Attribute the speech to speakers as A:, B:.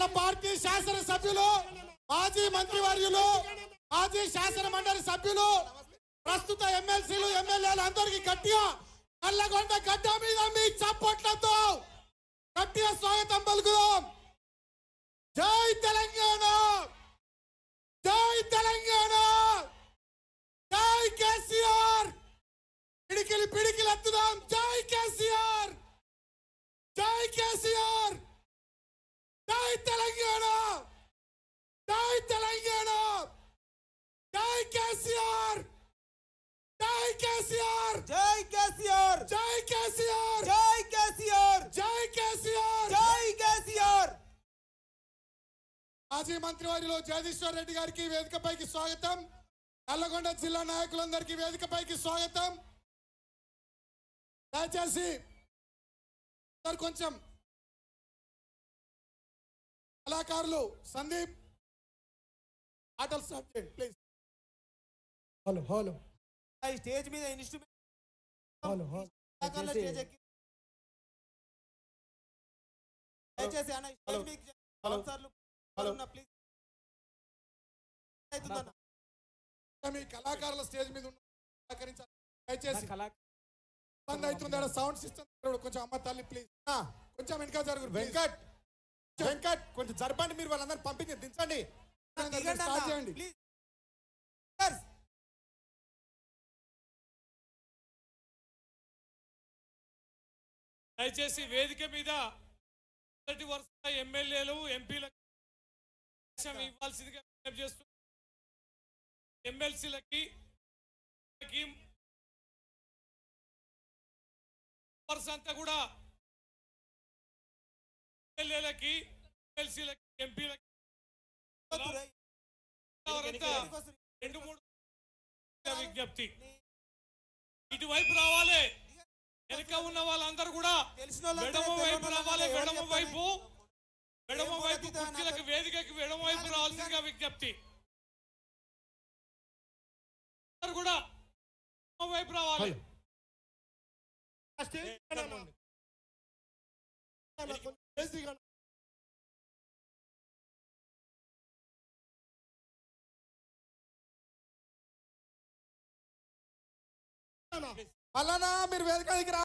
A: మన పార్టీ శాసనసభ్యులు, మాజీ మంత్రివర్యులు, మాజీ శాసన మండలి సభ్యులు, ప్రస్తుత ఎమ్మెల్సీలు, ఎమ్మెల్యేలు అందరికీ గట్టిగా నల్లగొండ గడ్డ మీద మీ చప్పట్లతో గట్టిగా స్వాగతం పలుకుదాం. జై తెలంగాణ, జై తెలంగాణ, జై కేసీఆర్. పిడికిలి పిడికిలి ఎత్తుదాం. జై కేసీఆర్, జై కేసీఆర్, జై తెలంగాణ, జై తెలంగాణ, జై కేసీఆర్, జై కేసీఆర్,
B: జై కేసీఆర్,
A: జై కేసీఆర్,
B: జై కేసీఆర్,
A: జై కేసీఆర్,
B: జై కేసీఆర్.
A: మాజీ మంత్రివర్యులు జగదీశ్వర్ రెడ్డి గారికి వేదికపైకి స్వాగతం. నల్లగొండ జిల్లా నాయకులందరికీ వేదికపైకి స్వాగతం. దయచేసి కొంచెం కళాకారులు సందీప్ ఆటలు స్టార్ట్ చేయండి ప్లీజ్. హలో హలో
B: ఈ స్టేజ్ మీద ఇన్స్ట్రుమెంట్
A: హలో హలో
B: స్టేజ్ ఎక్కి దయచేసి అన్న స్టేజ్ మీద స్పాన్సర్లు ఉన్నా ప్లీజ్. అవుతుందన్న
A: మీ కళాకారుల స్టేజ్ మీద సహకరించాలి దయచేసి. ఇబ్బంది అవుతుంది. సౌండ్ సిస్టమ్ కొంచెం అమ్మ తల్లి ప్లీజ్ కొంచెం వెనక జరుగు. వెంకట్ వెంకట్ కొంచెం జరపండి. మీరు వాళ్ళందరూ పంపించి దించండి. స్టార్ట్ చేయండి
B: ప్లీజ్.
C: దయచేసి వేదిక మీద మొదటి వరుస ఎమ్మెల్యేలు, ఎంపీలకు ఇవ్వాల్సిందిగా విజ్ఞప్తి చేస్తూ ఎమ్మెల్సీలకి వరుస అంతా కూడా ఎమ్మెల్యేలకి, ఎమ్మెల్సీలకి, ఎంపీలకి 2-3 విజ్ఞప్తి. ఇటువైపు రావాలి. వెనక ఉన్న వాళ్ళందరూ కూడా ఎడమ వైపు రావాలి. ఎడమ వైపు కుర్చీలకు వేదికకి ఎడమ వైపు రావాల్సిందిగా విజ్ఞప్తి. కూడా ఎడమ వైపు రావాలి.
A: మళ్ళా మీరు వేదిక